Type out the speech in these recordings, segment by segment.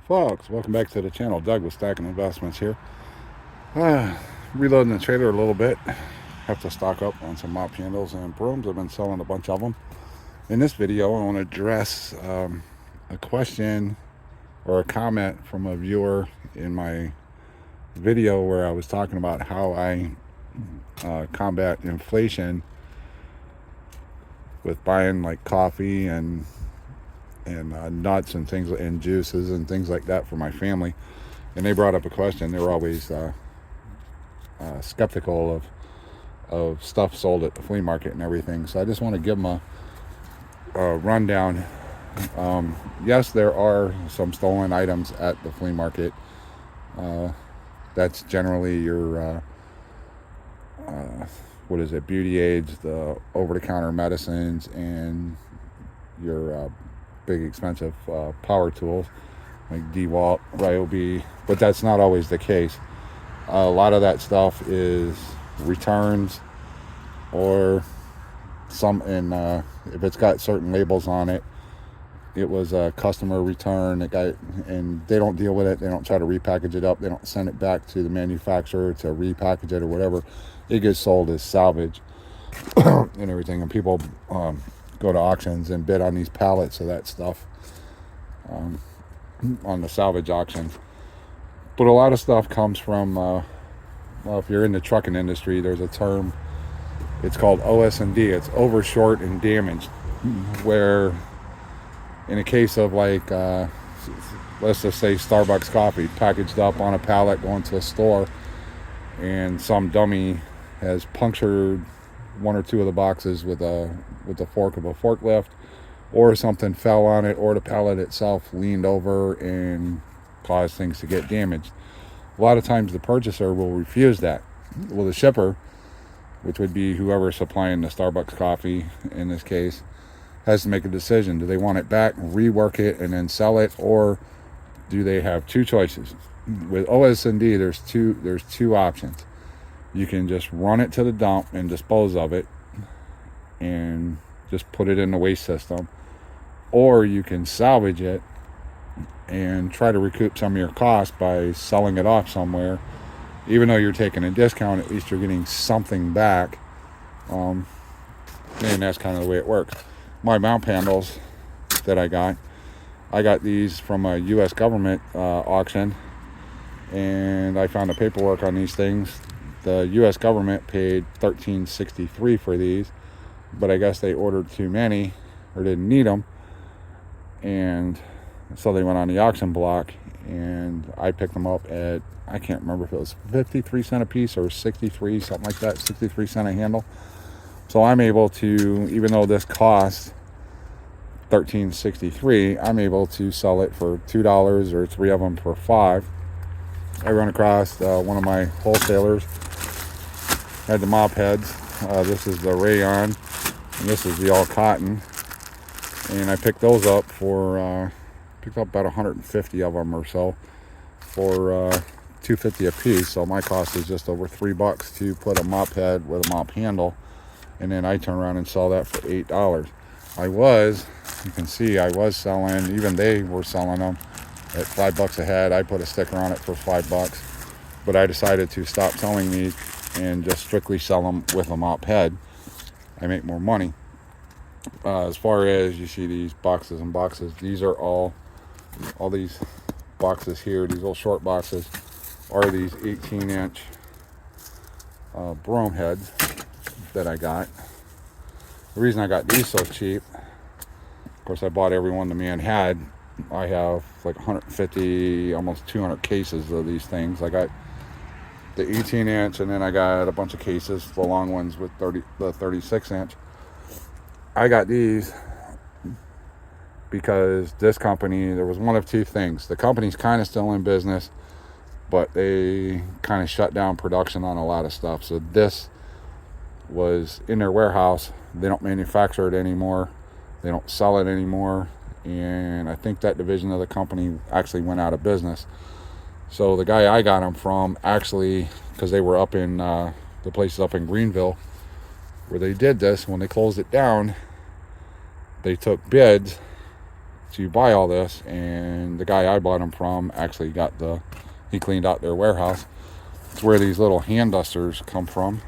Folks, welcome back to the channel. Doug with Stacking Investments here. Reloading the trailer a little bit. Have to stock up on some mop handles and brooms. I've been selling a bunch of them. In this video, I want to address a question or a comment from a viewer in my video where I was talking about how I combat inflation with buying like coffee and nuts and things and juices and things like that for my family. And they brought up a question. They were always skeptical of stuff sold at the flea market and everything. So I just want to give them a rundown. Yes, there are some stolen items at the flea market. That's generally your beauty aids, the over-the-counter medicines, and your big expensive power tools like DeWalt, Ryobi, but that's not always the case. A lot of that stuff is returns, or some, and if it's got certain labels on it, it was a customer return. And they don't deal with it. They don't try to repackage it up. They don't send it back to the manufacturer to repackage it or whatever. It gets sold as salvage and everything. And people go to auctions and bid on these pallets of that stuff on the salvage auction. But a lot of stuff comes from, if you're in the trucking industry, there's a term, it's called OS&D. It's over, short, and damaged, where in a case of like, let's just say Starbucks coffee packaged up on a pallet going to a store, and some dummy has punctured one or two of the boxes with the fork of a forklift, or something fell on it, or the pallet itself leaned over and caused things to get damaged. A lot of times the purchaser will refuse that. Well, the shipper, which would be whoever's supplying the Starbucks coffee in this case, has to make a decision. Do they want it back, rework it, and then sell it, or do they have two choices? With OS&D, there's two options. You can just run it to the dump and dispose of it and just put it in the waste system, or you can salvage it and try to recoup some of your costs by selling it off somewhere. Even though you're taking a discount, at least you're getting something back. And that's kind of the way it works. My mount handles that I got these from a U.S. government auction, and I found the paperwork on these things. The U.S. government paid $13.63 for these, but I guess they ordered too many or didn't need them, and so they went on the auction block, and I picked them up at, I can't remember if it was 53 cents a piece or 63, something like that, 63 cents a handle. So I'm able to, even though this costs $13.63, I'm able to sell it for $2, or three of them for $5. I run across one of my wholesalers, had the mop heads. This is the rayon, and this is the all cotton. And I picked those up for, picked up about 150 of them or so for $2.50 a piece. So my cost is just over $3 to put a mop head with a mop handle, and then I turn around and sell that for $8. You can see I was selling, even they were selling them at $5 a head. I put a sticker on it for $5, but I decided to stop selling these and just strictly sell them with a mop head. I make more money. As far as you see these boxes and boxes, these are all these boxes here, these little short boxes, are these 18-inch broom heads that I got. The reason I got these so cheap, of course I bought every one the man had. I have like 150, almost 200 cases of these things. I got the 18-inch, and then I got a bunch of cases, the long ones with the 36-inch. I got these because this company, there was one of two things. The company's kind of still in business, but they kind of shut down production on a lot of stuff. So this was in their warehouse. They don't manufacture it anymore. They don't sell it anymore. And I think that division of the company actually went out of business. So the guy I got them from, actually, because they were up in the place up in Greenville where they did this, when they closed it down, they took bids So you buy all this, and the guy I bought them from actually he cleaned out their warehouse. It's where these little hand dusters come from.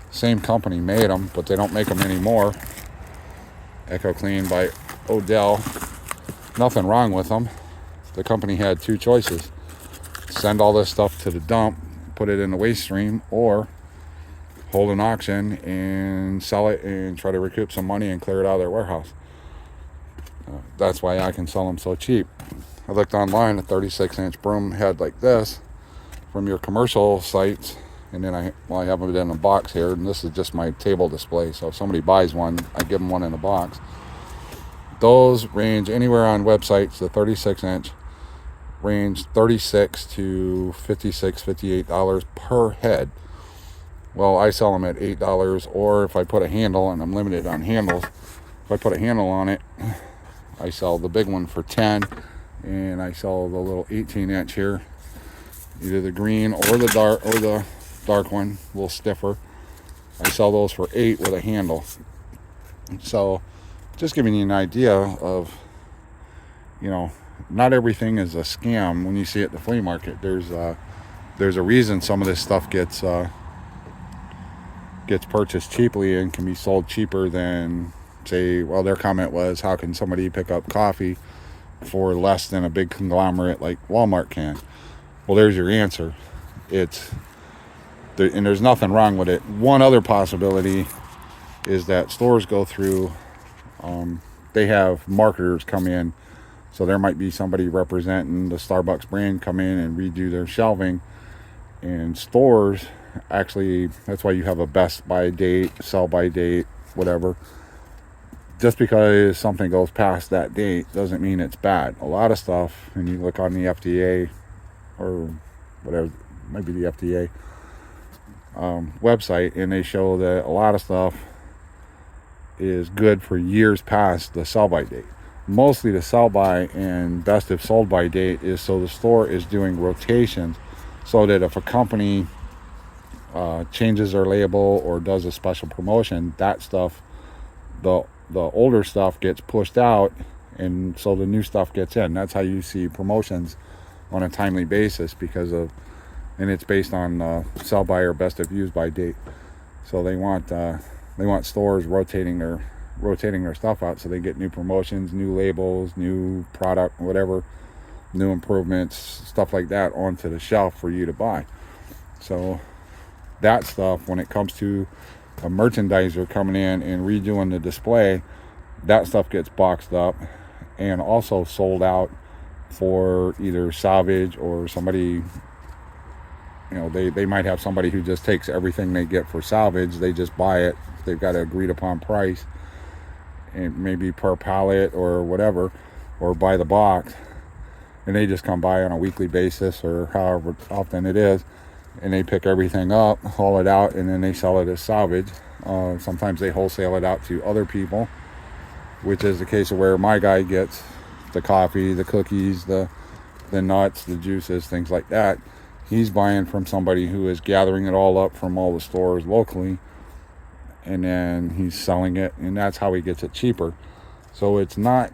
Same company made them, but they don't make them anymore. Echo Clean by Odell. Nothing wrong with them. The company had two choices: send all this stuff to the dump, put it in the waste stream, or hold an auction and sell it and try to recoup some money and clear it out of their warehouse. That's why I can sell them so cheap. I looked online, a 36-inch broom head like this from your commercial sites, and then I have them in a box here, and this is just my table display. So if somebody buys one, I give them one in a box. Those range anywhere on websites. The 36-inch range $36 to $56, $58 per head. Well, I sell them at $8, or if I put a handle, and I'm limited on handles, if I put a handle on it, I sell the big one for $10, and I sell the little 18-inch here, either the green or the dark one, a little stiffer. I sell those for $8 with a handle. So, just giving you an idea of, not everything is a scam. When you see it at the flea market, there's a reason some of this stuff gets purchased cheaply and can be sold cheaper than, say, well, their comment was, how can somebody pick up coffee for less than a big conglomerate like Walmart can? Well, there's your answer. And there's nothing wrong with it. One other possibility is that stores go through, they have marketers come in, so there might be somebody representing the Starbucks brand come in and redo their shelving, and stores actually, that's why you have a best by date, sell by date, whatever. Just because something goes past that date doesn't mean it's bad. A lot of stuff, and you look on the FDA or whatever, maybe the FDA website, and they show that a lot of stuff is good for years past the sell by date. Mostly the sell by and best if sold by date is so the store is doing rotations, so that if a company changes their label or does a special promotion, that stuff, the older stuff gets pushed out, and so the new stuff gets in. That's how you see promotions on a timely basis, and it's based on sell by or best of use by date. So they want stores rotating their stuff out, so they get new promotions, new labels, new product, whatever, new improvements, stuff like that onto the shelf for you to buy. So that stuff, when it comes to a merchandiser coming in and redoing the display, that stuff gets boxed up and also sold out for either salvage or somebody, they might have somebody who just takes everything they get for salvage. They just buy it. They've got an agreed upon price, and maybe per pallet or whatever, or by the box, and they just come by on a weekly basis or however often it is, and they pick everything up, haul it out, and then they sell it as salvage. Sometimes they wholesale it out to other people, which is the case of where my guy gets the coffee, the cookies, the nuts, the juices, things like that. He's buying from somebody who is gathering it all up from all the stores locally, and then he's selling it, and that's how he gets it cheaper. So it's not,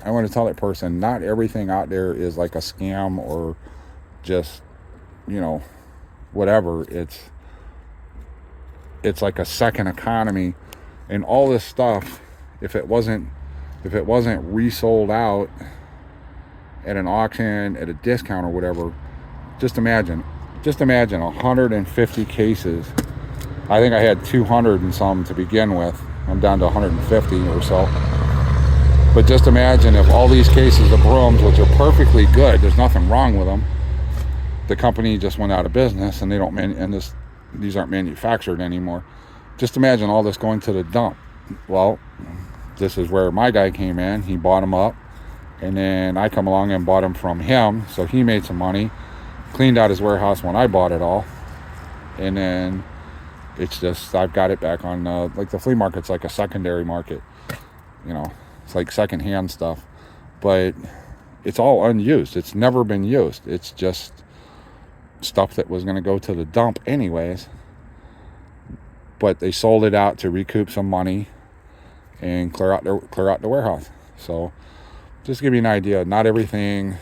I want to tell that person, not everything out there is like a scam or just, whatever. It's like a second economy, and all this stuff, if it wasn't resold out at an auction at a discount or whatever, just imagine 150 cases. I think I had 200 and some to begin with. I'm down to 150 or so. But just imagine if all these cases of brooms, which are perfectly good, there's nothing wrong with them, the company just went out of business, and these aren't manufactured anymore. Just imagine all this going to the dump. Well, this is where my guy came in. He bought them up, and then I come along and bought them from him, so he made some money, cleaned out his warehouse when I bought it all, and then it's just, I've got it back on, like the flea market's like a secondary market, it's like secondhand stuff, but it's all unused. It's never been used. It's just stuff that was going to go to the dump anyways, but they sold it out to recoup some money and clear out the warehouse. So just to give you an idea, not everything's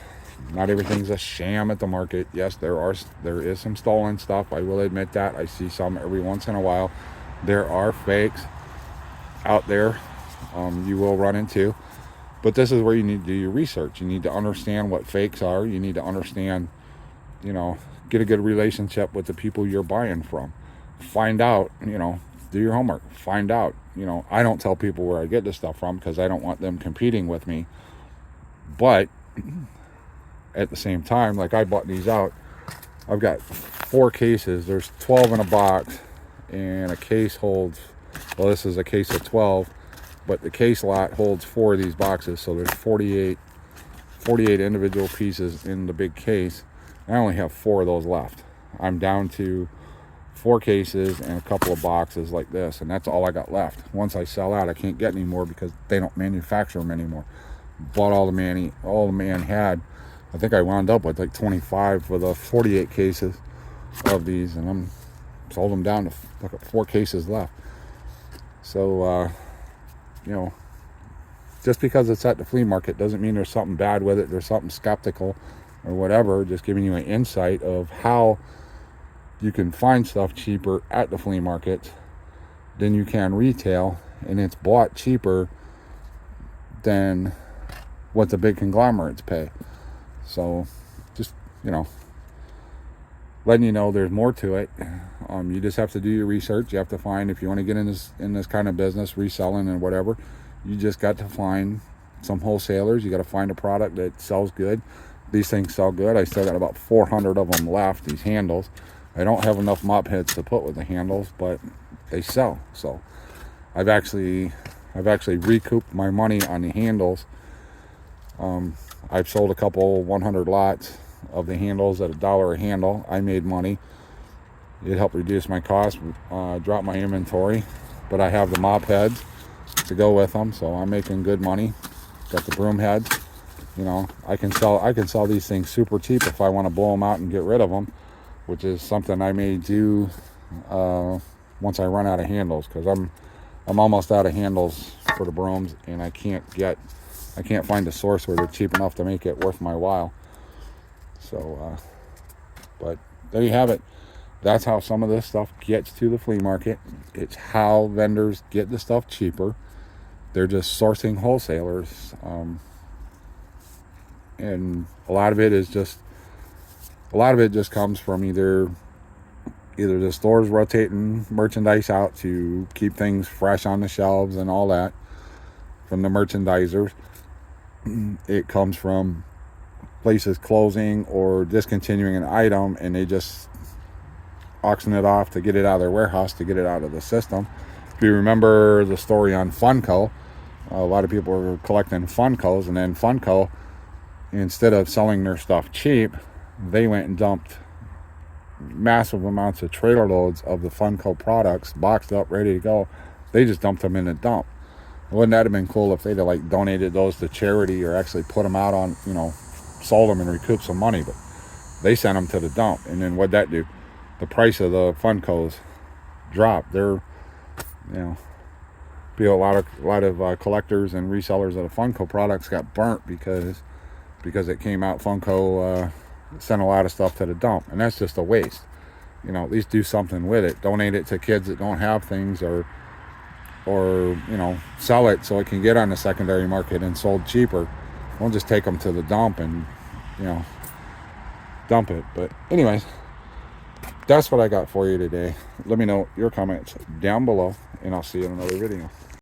a sham at the market. Yes, there is some stolen stuff. I will admit that. I see some every once in a while. There are fakes out there. You will run into. But this is where you need to do your research. You need to understand what fakes are. You need to understand, get a good relationship with the people you're buying from. Find out, do your homework. Find out, I don't tell people where I get this stuff from because I don't want them competing with me. But at the same time, like I bought these out, I've got 4 cases. There's 12 in a box, and a case holds, well, this is a case of 12. But the case lot holds 4 of these boxes, so there's 48 individual pieces in the big case. I only have 4 of those left. I'm down to 4 cases and a couple of boxes like this, and that's all I got left. Once I sell out, I can't get any more because they don't manufacture them anymore. Bought all the man had. I think I wound up with like 25 for the 48 cases of these, and I'm sold them down to like 4 cases left. So just because it's at the flea market doesn't mean there's something bad with it. There's something skeptical or whatever. Just giving you an insight of how you can find stuff cheaper at the flea market than you can retail, and it's bought cheaper than what the big conglomerates pay. So just letting you know there's more to it. You just have to do your research. You have to find, if you want to get in this kind of business, reselling and whatever, you just got to find some wholesalers. You got to find a product that sells good. These things sell good. I still got about 400 of them left, these handles. I don't have enough mop heads to put with the handles, but they sell. So I've actually recouped my money on the handles. I've sold a couple 100 lots of the handles at $1 a handle. I made money. It helped reduce my cost, drop my inventory, but I have the mop heads to go with them, so I'm making good money. Got the broom heads. I can sell these things super cheap if I want to blow them out and get rid of them, which is something I may do once I run out of handles, because I'm almost out of handles for the brooms, and I can't find a source where they're cheap enough to make it worth my while. So, but there you have it. That's how some of this stuff gets to the flea market. It's how vendors get the stuff cheaper. They're just sourcing wholesalers. And a lot of it just comes from either the stores rotating merchandise out to keep things fresh on the shelves and all that from the merchandisers. It comes from places closing or discontinuing an item, and they just auction it off to get it out of their warehouse, to get it out of the system. If you remember the story on Funko, a lot of people were collecting Funkos, and then Funko, instead of selling their stuff cheap, they went and dumped massive amounts of trailer loads of the Funko products, boxed up, ready to go. They just dumped them in the dump. Wouldn't that have been cool if they'd have like donated those to charity, or actually put them out on, sold them and recouped some money? But they sent them to the dump, and then what'd that do? The price of the Funkos dropped. They're, a lot of collectors and resellers of the Funko products got burnt because it came out. Funko sent a lot of stuff to the dump, and that's just a waste. At least do something with it. Donate it to kids that don't have things, or sell it so it can get on the secondary market and sold cheaper. Don't just take them to the dump and dump it. But anyways, that's what I got for you today. Let me know your comments down below, and I'll see you in another video.